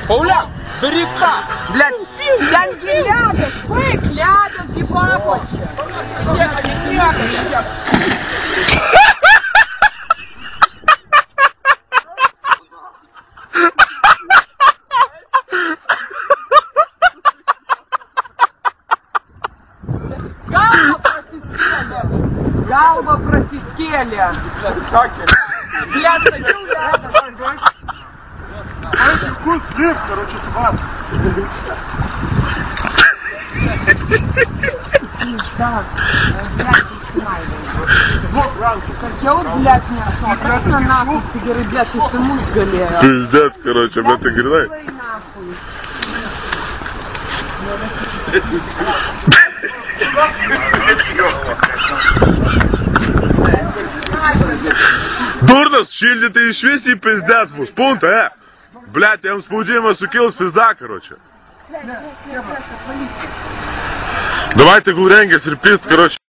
Пауляк, бери так. Блядь, деньги ляжешь, бык, ляжешь, гибапочек. Галба просискели. Блядь, садил рядом. Вкус слив, короче, собака. Да, блядь, не снимай. Как я вот, блядь, неошел. Просто нахуй, ты говоришь, блядь, ты всему сгалея. Пиздец, короче, об этой грязной. Дурнос, шильди ты išvis į pizdes bus, punta, Блядь, jam spaudimas sukils pizda, короче. Давайте, jeigu rengės ir pist, короче.